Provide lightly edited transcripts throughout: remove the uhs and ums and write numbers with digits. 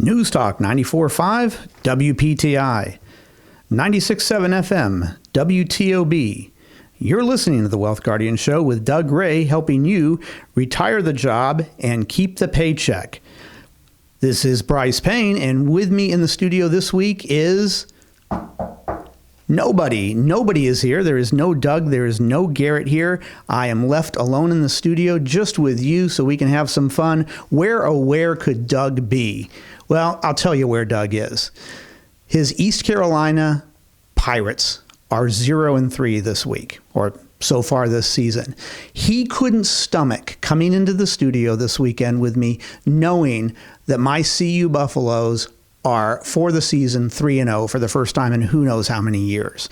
News Talk 94.5 WPTI, 96.7 FM WTOB. You're listening to the Wealth Guardian Show with Doug Ray, helping you retire the job and keep the paycheck. This is Brice Payne, and with me in the studio this week is nobody. Nobody is here. There is no Doug. There is no Garrett here. I am left alone in the studio just with you so we can have some fun. Where could Doug be? Well, I'll tell you where Doug is. His East Carolina Pirates are 0-3 this week, or so far this season. He couldn't stomach coming into the studio this weekend with me knowing that my CU Buffaloes are, for the season, 3-0 for the first time in who knows how many years.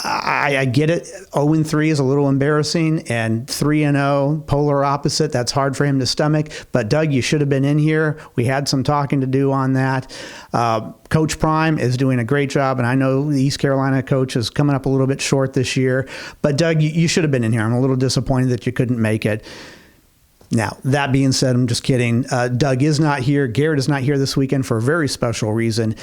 I get it. 0-3 is a little embarrassing, and 3-0, polar opposite. That's hard for him to stomach. But Doug, you should have been in here. We had some talking to do on that. Coach Prime is doing a great job, and I know the East Carolina coach is coming up a little bit short this year. But Doug, you should have been in here. I'm a little disappointed that you couldn't make it. Now, that being said, I'm just kidding. Doug is not here. Garrett is not here this weekend for a very special reason.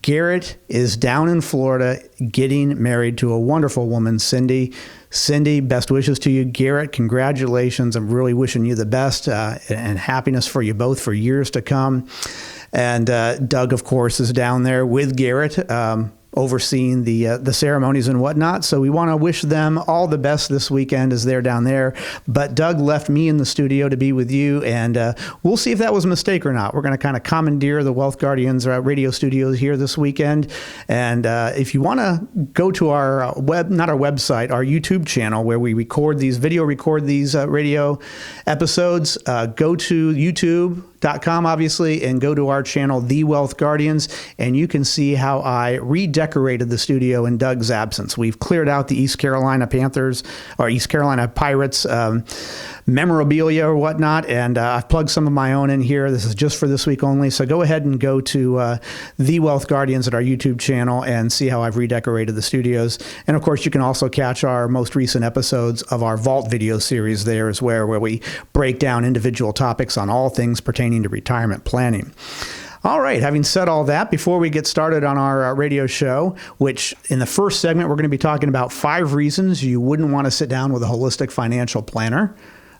Garrett is down in Florida getting married to a wonderful woman, Cindy. Cindy, best wishes to you. Garrett, congratulations. I'm really wishing you the best and happiness for you both for years to come. And Doug, of course, is down there with Garrett, overseeing the ceremonies and whatnot. So we want to wish them all the best this weekend as they're down there. But Doug left me in the studio to be with you, and we'll see if that was a mistake or not. We're going to kind of commandeer the Wealth Guardians radio studios here this weekend. And if you want to go to our not our website, our YouTube channel where we record these radio episodes, go to YouTube.com, obviously, and go to our channel, The Wealth Guardians, and you can see how I redecorated the studio in Doug's absence. We've cleared out the East Carolina Pirates memorabilia or whatnot, and I've plugged some of my own in here. This is just for this week only, so go ahead and go to The Wealth Guardians at our YouTube channel and see how I've redecorated the studios. And of course, you can also catch our most recent episodes of our Vault video series there as well, where we break down individual topics on all things pertaining to retirement planning. All right, having said all that, before we get started on our radio show, which in the first segment, we're going to be talking about 5 reasons you wouldn't want to sit down with a holistic financial planner.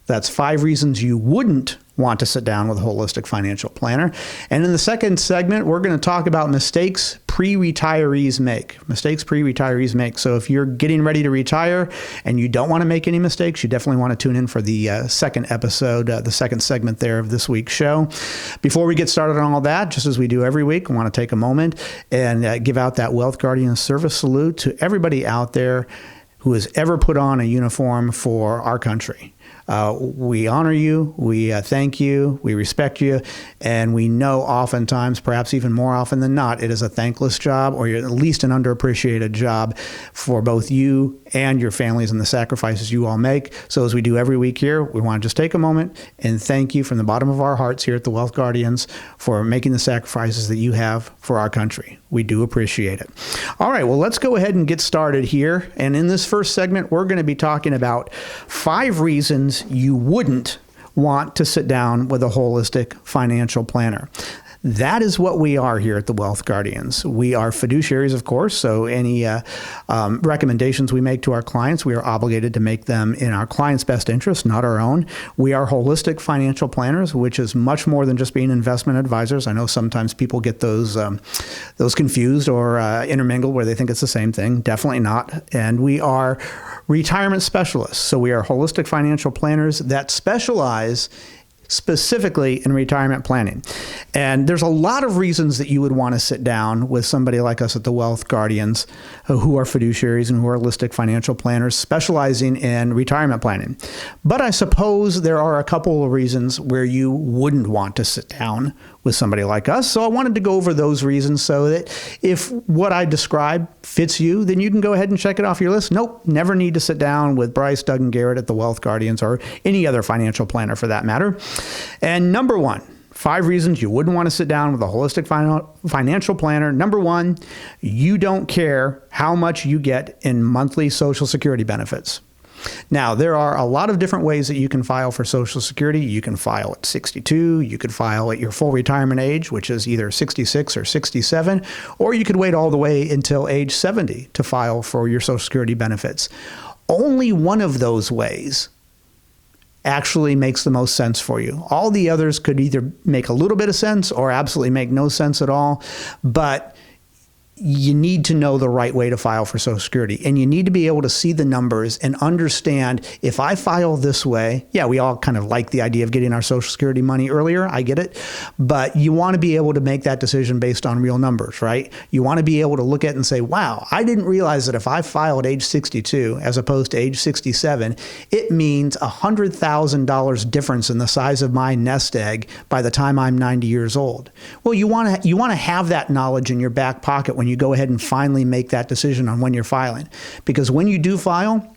That's 5 reasons you wouldn't want to sit down with a holistic financial planner. And in the second segment, we're going to talk about mistakes pre-retirees make. Mistakes pre-retirees make. So if you're getting ready to retire and you don't want to make any mistakes, you definitely want to tune in for the second episode, the second segment there of this week's show. Before we get started on all that, just as we do every week, I want to take a moment and give out that Wealth Guardian service salute to everybody out there who has ever put on a uniform for our country. We honor you, we thank you, we respect you, and we know oftentimes, perhaps even more often than not, it is a thankless job or at least an underappreciated job for both you and your families and the sacrifices you all make. So as we do every week here, we want to just take a moment and thank you from the bottom of our hearts here at the Wealth Guardians for making the sacrifices that you have for our country. We do appreciate it. All right, well, let's go ahead and get started here. And in this first segment, we're going to be talking about 5 reasons you wouldn't want to sit down with a holistic financial planner. That is what we are here at the Wealth Guardians. We are fiduciaries, of course, so any recommendations we make to our clients, we are obligated to make them in our client's best interest, not our own. We are holistic financial planners, which is much more than just being investment advisors. I know sometimes people get those confused or intermingled where they think it's the same thing. Definitely not. And we are retirement specialists. So we are holistic financial planners that specialize specifically in retirement planning. And there's a lot of reasons that you would want to sit down with somebody like us at the Wealth Guardians who are fiduciaries and who are holistic financial planners specializing in retirement planning. But I suppose there are a couple of reasons where you wouldn't want to sit down with somebody like us. So I wanted to go over those reasons so that if what I describe fits you, then you can go ahead and check it off your list. Nope, never need to sit down with Brice, Doug, and Garrett at the Wealth Guardians or any other financial planner for that matter. And number 1, 5 reasons you wouldn't want to sit down with a holistic financial planner. Number 1, you don't care how much you get in monthly Social Security benefits. Now, there are a lot of different ways that you can file for Social Security. You can file at 62. You could file at your full retirement age, which is either 66 or 67, or you could wait all the way until age 70 to file for your Social Security benefits. Only one of those ways actually makes the most sense for you. All the others could either make a little bit of sense or absolutely make no sense at all, but you need to know the right way to file for Social Security, and you need to be able to see the numbers and understand, if I file this way, yeah, we all kind of like the idea of getting our Social Security money earlier, I get it, but you want to be able to make that decision based on real numbers, right? You want to be able to look at it and say, wow, I didn't realize that if I file at age 62 as opposed to age 67, it means $100,000 difference in the size of my nest egg by the time I'm 90 years old. Well, you want to have that knowledge in your back pocket when you go ahead and finally make that decision on when you're filing. Because when you do file,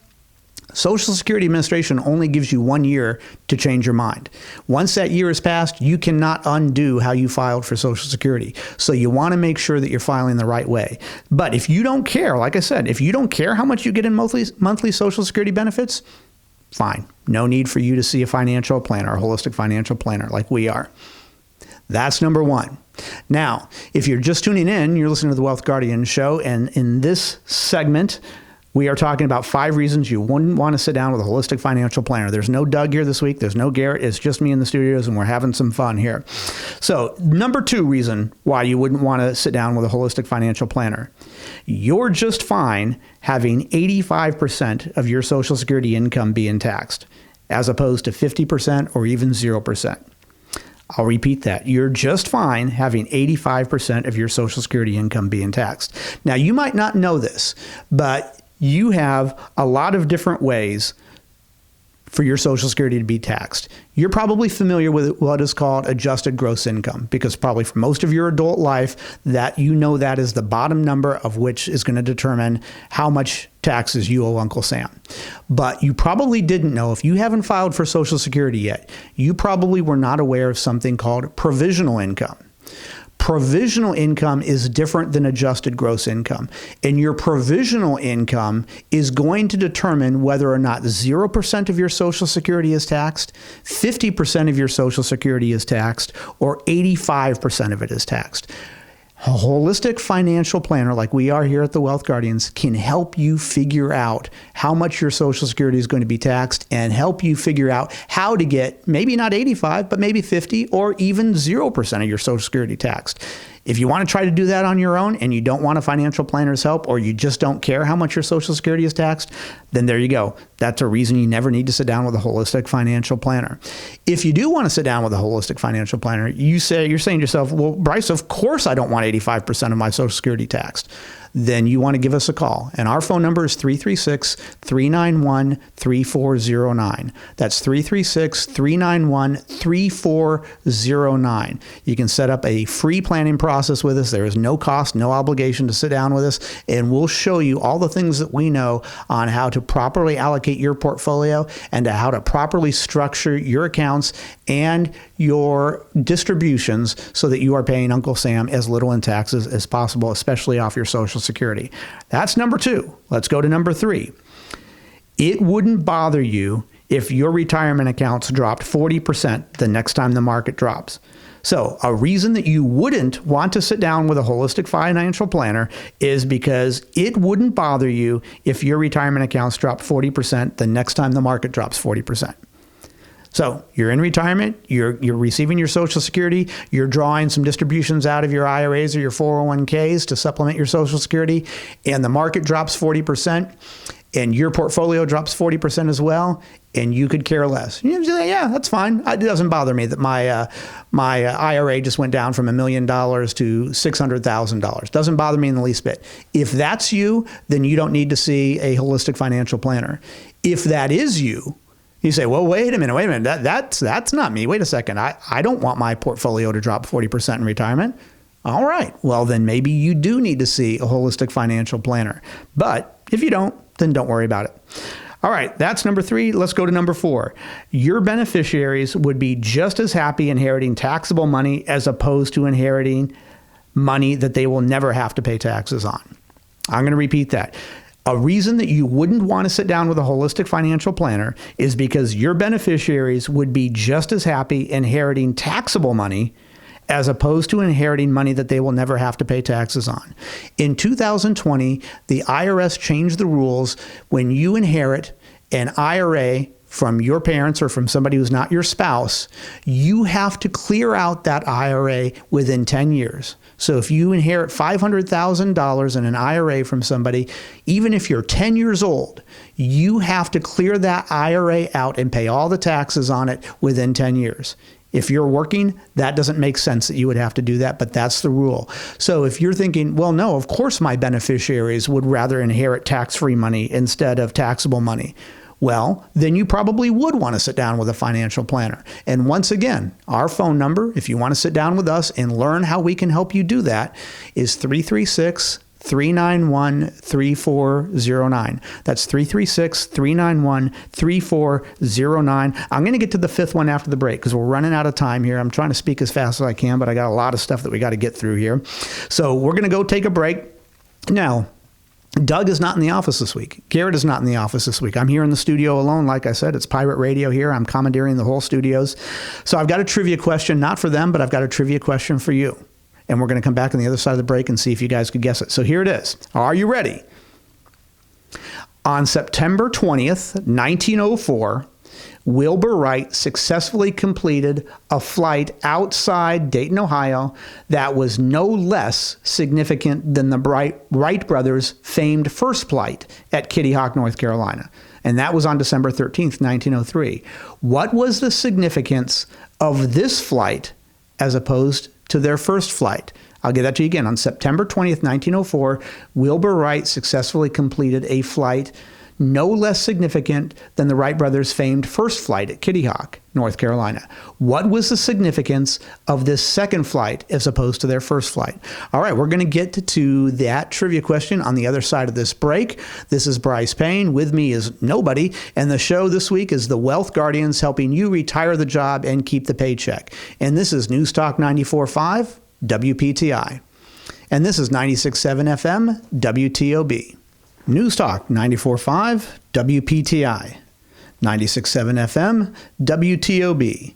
Social Security Administration only gives you 1 year to change your mind. Once that year is passed, you cannot undo how you filed for Social Security. So you want to make sure that you're filing the right way. But if you don't care, like I said, if you don't care how much you get in monthly Social Security benefits, fine. No need for you to see a financial planner, a holistic financial planner like we are. That's number one. Now, if you're just tuning in, you're listening to the Wealth Guardian Show, and in this segment, we are talking about 5 reasons you wouldn't want to sit down with a holistic financial planner. There's no Doug here this week. There's no Garrett. It's just me in the studios, and we're having some fun here. So, number 2 reason why you wouldn't want to sit down with a holistic financial planner. You're just fine having 85% of your Social Security income being taxed, as opposed to 50% or even 0%. I'll repeat that. You're just fine having 85% of your Social Security income being taxed. Now, you might not know this, but you have a lot of different ways for your Social Security to be taxed. You're probably familiar with what is called adjusted gross income, because probably for most of your adult life that you know that is the bottom number of which is going to determine how much taxes you owe Uncle Sam. But you probably didn't know, if you haven't filed for Social Security yet, you probably were not aware of something called provisional income. Provisional income is different than adjusted gross income. And your provisional income is going to determine whether or not 0% of your Social Security is taxed, 50% of your Social Security is taxed, or 85% of it is taxed. A holistic financial planner like we are here at the Wealth Guardians can help you figure out how much your Social Security is going to be taxed and help you figure out how to get maybe not 85, but maybe 50 or even 0% of your Social Security taxed. If you want to try to do that on your own and you don't want a financial planner's help, or you just don't care how much your Social Security is taxed, then there you go. That's a reason you never need to sit down with a holistic financial planner. If you do want to sit down with a holistic financial planner, you're saying to yourself, well, Brice, of course I don't want 85% of my Social Security taxed. Then you want to give us a call. And our phone number is 336-391-3409. That's 336-391-3409. You can set up a free planning process with us. There is no cost, no obligation to sit down with us, and we'll show you all the things that we know on how to properly allocate your portfolio and to how to properly structure your accounts and your distributions so that you are paying Uncle Sam as little in taxes as possible, especially off your Social Security. That's number 2. Let's go to number 3. It wouldn't bother you if your retirement accounts dropped 40% the next time the market drops. So a reason that you wouldn't want to sit down with a holistic financial planner is because it wouldn't bother you if your retirement accounts drop 40% the next time the market drops 40%. So you're in retirement, you're receiving your Social Security, you're drawing some distributions out of your IRAs or your 401ks to supplement your Social Security, and the market drops 40%, and your portfolio drops 40% as well, and you could care less. You say, yeah, that's fine. It doesn't bother me that my IRA just went down from $1 million to $600,000. Doesn't bother me in the least bit. If that's you, then you don't need to see a holistic financial planner. If that is you, you say, well, wait a minute, that's not me. Wait a second. I don't want my portfolio to drop 40% in retirement. All right. Well, then maybe you do need to see a holistic financial planner. But if you don't, then don't worry about it. All right. That's number 3. Let's go to number 4. Your beneficiaries would be just as happy inheriting taxable money as opposed to inheriting money that they will never have to pay taxes on. I'm going to repeat that. A reason that you wouldn't want to sit down with a holistic financial planner is because your beneficiaries would be just as happy inheriting taxable money as opposed to inheriting money that they will never have to pay taxes on. In 2020, the IRS changed the rules. When you inherit an IRA from your parents or from somebody who's not your spouse, you have to clear out that IRA within 10 years. So if you inherit $500,000 in an IRA from somebody, even if you're 10 years old, you have to clear that IRA out and pay all the taxes on it within 10 years. If you're working, that doesn't make sense that you would have to do that, but that's the rule. So if you're thinking, well, no, of course my beneficiaries would rather inherit tax-free money instead of taxable money. Well, then you probably would want to sit down with a financial planner. And once again, our phone number, if you want to sit down with us and learn how we can help you do that, is 336-391-3409. That's 336-391-3409. I'm going to get to the fifth one after the break because we're running out of time here. I'm trying to speak as fast as I can, but I got a lot of stuff that we got to get through here. So we're going to go take a break. Now, Doug is not in the office this week. Garrett is not in the office this week. I'm here in the studio alone. Like I said, it's pirate radio here. I'm commandeering the whole studios. So I've got a trivia question, not for them, but I've got a trivia question for you. And we're going to come back on the other side of the break and see if you guys could guess it. So here it is. Are you ready? On September 20th, 1904, Wilbur Wright successfully completed a flight outside Dayton, Ohio that was no less significant than the Wright brothers' famed first flight at Kitty Hawk, North Carolina. And that was on December 13th, 1903. What was the significance of this flight as opposed to their first flight? I'll give that to you again. On September 20th, 1904, Wilbur Wright successfully completed a flight no less significant than the Wright brothers' famed first flight at Kitty Hawk, North Carolina. What was the significance of this second flight as opposed to their first flight? All right, we're going to get to that trivia question on the other side of this break. This is Brice Payne. With me is nobody. And the show this week is the Wealth Guardians, helping you retire the job and keep the paycheck. And this is News Talk 94.5 WPTI. And this is 96.7 FM WTOB. News Talk 94.5 WPTI, 96.7 FM WTOB.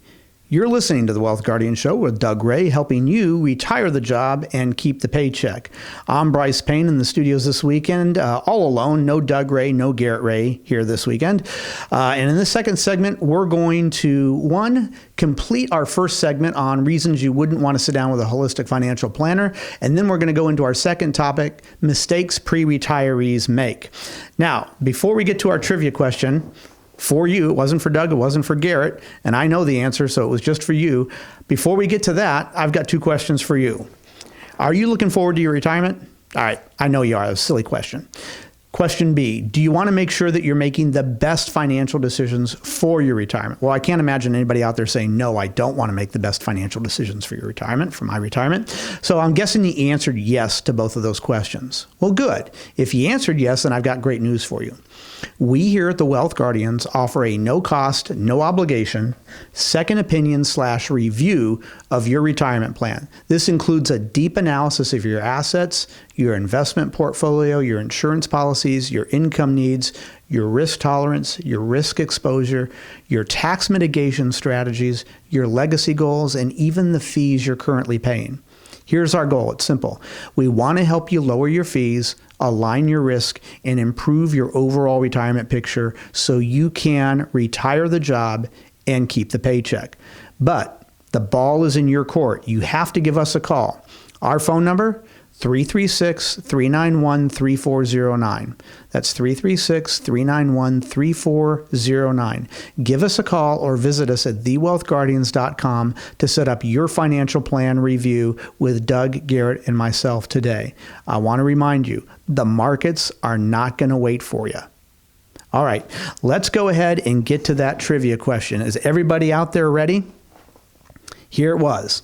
You're listening to the Wealth Guardian Show with Doug Ray, helping you retire the job and keep the paycheck. I'm Brice Payne in the studios this weekend, all alone. No Doug Ray, no Garrett Ray here this weekend. And in this second segment, we're going to, complete our first segment on reasons you wouldn't want to sit down with a holistic financial planner. And then we're going to go into our second topic, mistakes pre-retirees make. Now, before we get to our trivia question, for you, it wasn't for Doug, it wasn't for Garrett, and I know the answer, so it was just for you. Before we get to that, I've got two questions for you. Are you looking forward to your retirement? All right, I know you are. That's a silly question. Question B, do you want to make sure that you're making the best financial decisions for your retirement? Well, I can't imagine anybody out there saying, no, I don't want to make the best financial decisions for your retirement, for my retirement. So I'm guessing you answered yes to both of those questions. Well, good. If you answered yes, then I've got great news for you. We here at the Wealth Guardians offer a no-cost, no-obligation second opinion/review of your retirement plan. This includes a deep analysis of your assets, your investment portfolio, your insurance policies, your income needs, your risk tolerance, your risk exposure, your tax mitigation strategies, your legacy goals, and even the fees you're currently paying. Here's our goal. It's simple. We want to help you lower your fees, align your risk, and improve your overall retirement picture so you can retire the job and keep the paycheck. But the ball is in your court. You have to give us a call. Our phone number, 336-391-3409. That's 336-391-3409. Give us a call or visit us at thewealthguardians.com to set up your financial plan review with Doug, Garrett, and myself today. I want to remind you, the markets are not going to wait for you. All right, let's go ahead and get to that trivia question. Is everybody out there ready? Here it was.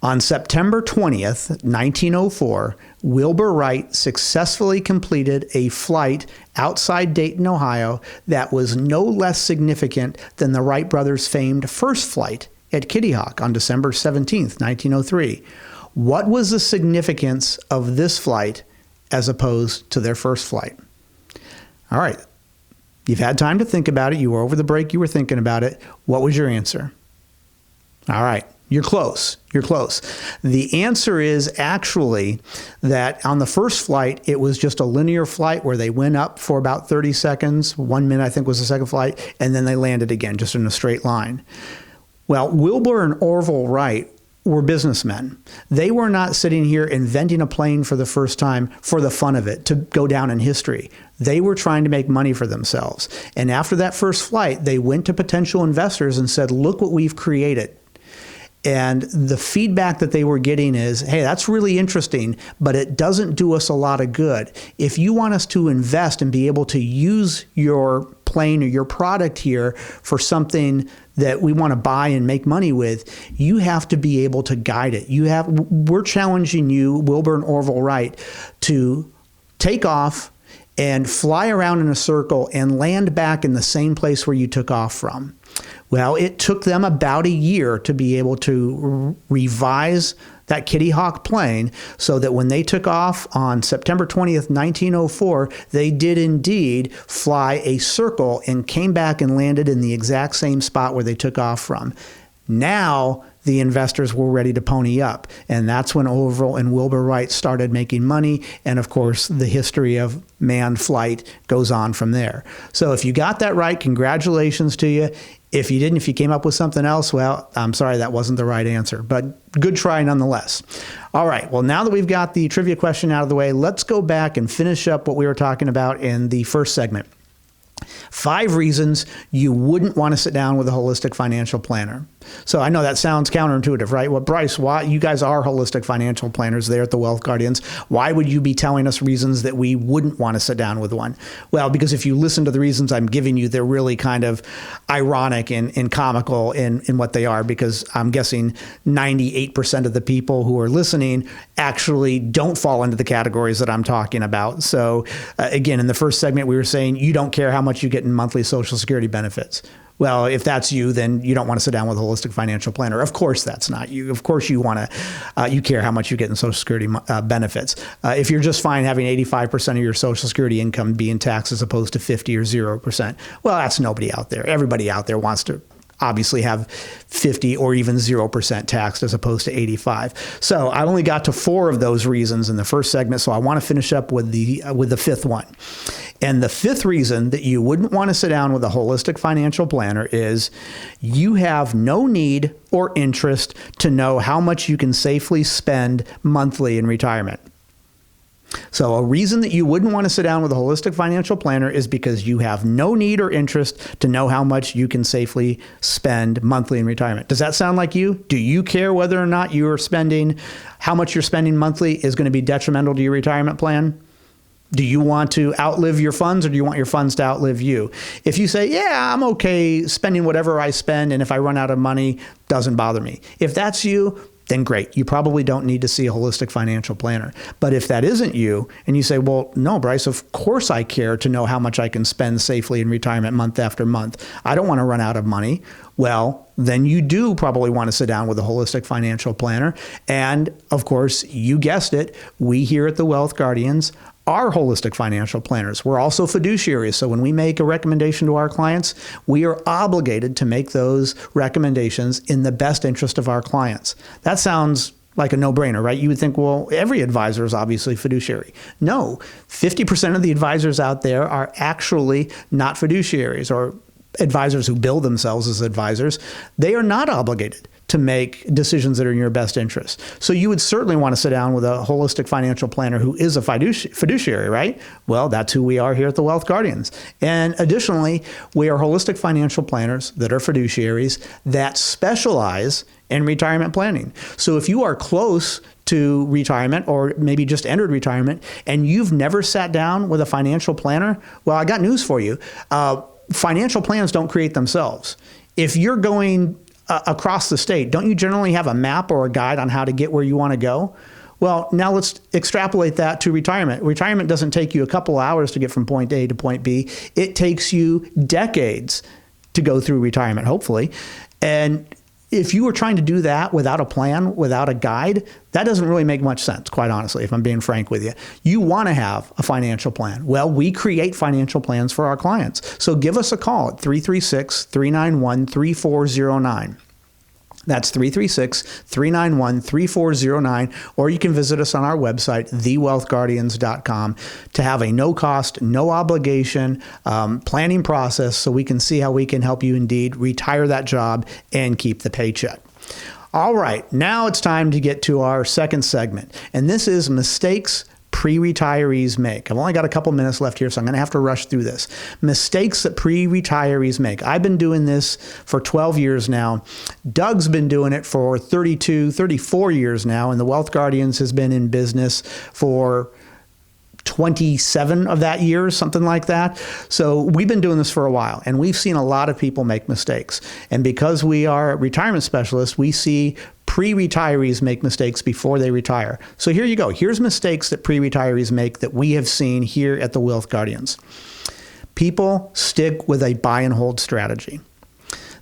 On September 20th, 1904, Wilbur Wright successfully completed a flight outside Dayton, Ohio that was no less significant than the Wright brothers' famed first flight at Kitty Hawk on December 17th, 1903. What was the significance of this flight as opposed to their first flight? All right. You've had time to think about it. You were over the break. You were thinking about it. What was your answer? All right. You're close. You're close. The answer is actually that on the first flight, it was just a linear flight where they went up for about 30 seconds. 1 minute, I think, was the second flight. And then they landed again, just in a straight line. Well, Wilbur and Orville Wright were businessmen. They were not sitting here inventing a plane for the first time for the fun of it, to go down in history. They were trying to make money for themselves. And after that first flight, they went to potential investors and said, look what we've created. And the feedback that they were getting is, hey, that's really interesting, but it doesn't do us a lot of good. If you want us to invest and be able to use your plane or your product here for something that we want to buy and make money with, you have to be able to guide it. We're challenging you, Wilbur and Orville Wright, to take off and fly around in a circle and land back in the same place where you took off from. Well, it took them about a year to be able to revise that Kitty Hawk plane so that when they took off on September 20th, 1904, they did indeed fly a circle and came back and landed in the exact same spot where they took off from. Now, the investors were ready to pony up. And that's when Orville and Wilbur Wright started making money. And of course, the history of manned flight goes on from there. So if you got that right, congratulations to you. If you didn't, if you came up with something else, well, I'm sorry, that wasn't the right answer. But good try nonetheless. All right, well, now that we've got the trivia question out of the way, let's go back and finish up what we were talking about in the first segment. 5 reasons you wouldn't want to sit down with a holistic financial planner. So I know that sounds counterintuitive, right? Well, Brice, why you guys are holistic financial planners there at the Wealth Guardians. Why would you be telling us reasons that we wouldn't want to sit down with one? Well, because if you listen to the reasons I'm giving you, they're really kind of ironic and comical in what they are, because I'm guessing 98% of the people who are listening actually don't fall into the categories that I'm talking about. So again, in the first segment, we were saying you don't care how much you get in monthly Social Security benefits. Well, if that's you, then you don't want to sit down with a holistic financial planner. Of course, that's not you. Of course, you want to, you care how much you get in Social Security benefits. If you're just fine having 85% of your Social Security income being taxed as opposed to 50 or 0%, well, that's nobody out there. Everybody out there wants to obviously have 50 or even 0% taxed as opposed to 85. So I only got to 4 of those reasons in the first segment. So I want to finish up with the 5th one. And the 5th reason that you wouldn't want to sit down with a holistic financial planner is you have no need or interest to know how much you can safely spend monthly in retirement. So a reason that you wouldn't want to sit down with a holistic financial planner is because you have no need or interest to know how much you can safely spend monthly in retirement. Does that sound like you? Do you care whether or not how much you're spending monthly is going to be detrimental to your retirement plan? Do you want to outlive your funds, or do you want your funds to outlive you? If you say, yeah, I'm okay spending whatever I spend, and if I run out of money, doesn't bother me. If that's you, then great. You probably don't need to see a holistic financial planner. But if that isn't you, and you say, well, no, Brice, of course I care to know how much I can spend safely in retirement month after month. I don't want to run out of money. Well, then you do probably want to sit down with a holistic financial planner. And of course, you guessed it, we here at the Wealth Guardians are holistic financial planners. We're also fiduciaries. So when we make a recommendation to our clients, we are obligated to make those recommendations in the best interest of our clients. That sounds like a no-brainer, right? You would think, well, every advisor is obviously fiduciary. No, 50% of the advisors out there are actually not fiduciaries, or advisors who bill themselves as advisors. They are not obligated to make decisions that are in your best interest. So you would certainly want to sit down with a holistic financial planner who is a fiduciary, right? Well, that's who we are here at the Wealth Guardians. And additionally, we are holistic financial planners that are fiduciaries that specialize in retirement planning. So if you are close to retirement, or maybe just entered retirement, and you've never sat down with a financial planner, well, I got news for you. Financial plans don't create themselves. If you're going across the state, don't you generally have a map or a guide on how to get where you want to go? Well, now let's extrapolate that to retirement. Retirement doesn't take you a couple hours to get from point A to point B. It takes you decades to go through retirement, hopefully. And if you were trying to do that without a plan, without a guide, that doesn't really make much sense, quite honestly, if I'm being frank with you. You want to have a financial plan. Well, we create financial plans for our clients. So give us a call at 336-391-3409. That's 336-391-3409, or you can visit us on our website, thewealthguardians.com, to have a no-cost, no obligation planning process so we can see how we can help you indeed retire that job and keep the paycheck. All right, now it's time to get to our second segment, and this is mistakes pre-retirees make. I've only got a couple minutes left here, so I'm going to have to rush through this. Mistakes that pre-retirees make. I've been doing this for 12 years now. Doug's been doing it for 32, 34 years now, and the Wealth Guardians has been in business for 27 of that year, something like that. So we've been doing this for a while, and we've seen a lot of people make mistakes. And because we are retirement specialists, we see pre-retirees make mistakes before they retire. So here you go. Here's mistakes that pre-retirees make that we have seen here at the Wealth Guardians. People stick with a buy and hold strategy.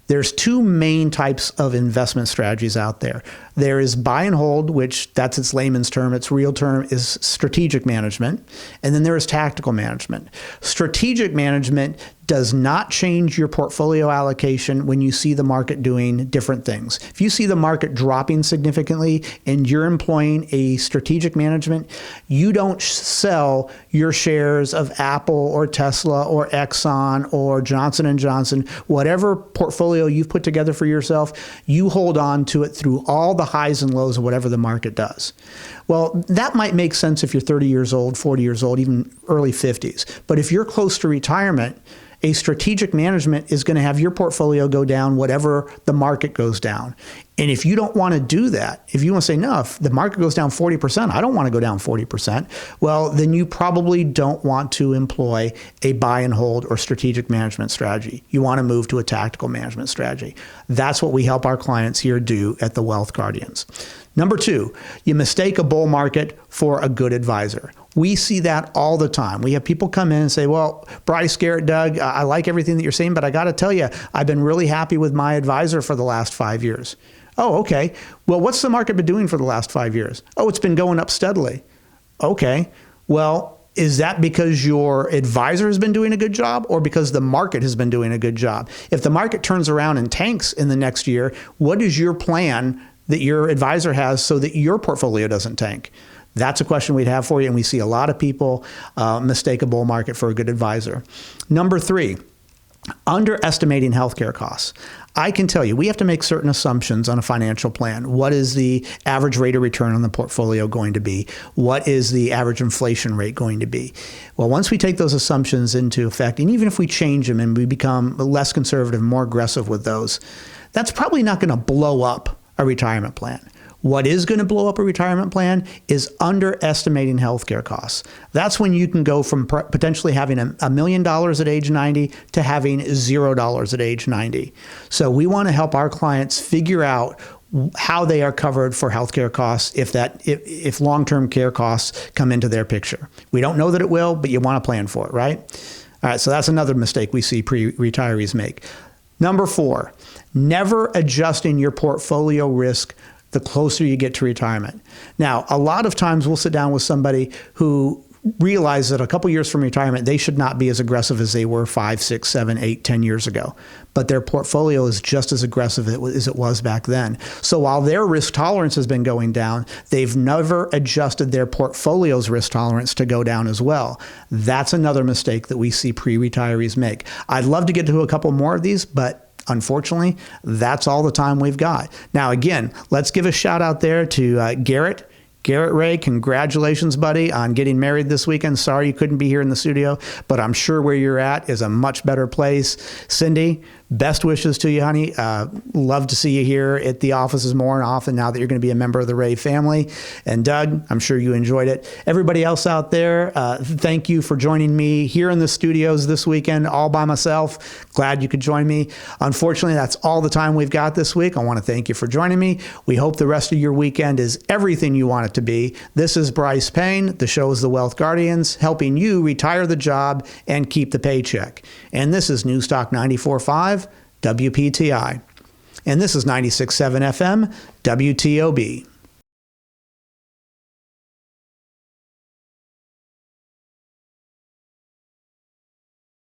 There's two main types of investment strategies out there. There is buy and hold, which that's its layman's term. Its real term is strategic management. And then there is tactical management. Strategic management does not change your portfolio allocation when you see the market doing different things. If you see the market dropping significantly and you're employing a strategic management, you don't sell your shares of Apple or Tesla or Exxon or Johnson & Johnson, whatever portfolio you've put together for yourself, you hold on to it through all the highs and lows of whatever the market does. Well, that might make sense if you're 30 years old, 40 years old, even early 50s. But if you're close to retirement, a strategic management is going to have your portfolio go down whatever the market goes down. And if you don't want to do that, if you want to say, no, if the market goes down 40%, I don't want to go down 40%, well, then you probably don't want to employ a buy and hold or strategic management strategy. You want to move to a tactical management strategy. That's what we help our clients here do at the Wealth Guardians. Number two, you mistake a bull market for a good advisor. We see that all the time. We have people come in and say, well, Brice, Garrett, Doug, I like everything that you're saying, but I got to tell you, I've been really happy with my advisor for the last 5 years. Oh, okay. Well, what's the market been doing for the last 5 years? Oh, it's been going up steadily. Okay. Well, is that because your advisor has been doing a good job or because the market has been doing a good job? If the market turns around and tanks in the next year, what is your plan that your advisor has so that your portfolio doesn't tank? That's a question we'd have for you, and we see a lot of people mistake a bull market for a good advisor. Number three, underestimating healthcare costs. I can tell you, we have to make certain assumptions on a financial plan. What is the average rate of return on the portfolio going to be? What is the average inflation rate going to be? Well, once we take those assumptions into effect, and even if we change them and we become less conservative, more aggressive with those, that's probably not going to blow up a retirement plan. What is going to blow up a retirement plan is underestimating healthcare costs. That's when you can go from potentially having $1 million at age 90 to having $0 at age 90. So we want to help our clients figure out how they are covered for healthcare costs if long-term care costs come into their picture. We don't know that it will, but you want to plan for it, right? All right, so that's another mistake we see pre-retirees make. Number four, never adjusting your portfolio risk the closer you get to retirement. Now, a lot of times we'll sit down with somebody who realizes that a couple years from retirement, they should not be as aggressive as they were 5, 6, 7, 8, 10 years ago. But their portfolio is just as aggressive as it was back then. So while their risk tolerance has been going down, they've never adjusted their portfolio's risk tolerance to go down as well. That's another mistake that we see pre-retirees make. I'd love to get to a couple more of these, but unfortunately, that's all the time we've got. Now, again, let's give a shout out there to Garrett. Garrett Ray, congratulations, buddy, on getting married this weekend. Sorry you couldn't be here in the studio, but I'm sure where you're at is a much better place. Cindy, best wishes to you, honey. Love to see you here at the offices more and often now that you're going to be a member of the Ray family. And Doug, I'm sure you enjoyed it. Everybody else out there, thank you for joining me here in the studios this weekend, all by myself. Glad you could join me. Unfortunately, that's all the time we've got this week. I want to thank you for joining me. We hope the rest of your weekend is everything you want it to be. This is Brice Payne. The show is The Wealth Guardians, helping you retire the job and keep the paycheck. And this is Newstalk 94.5 WPTI. And this is 96.7 FM, WTOB.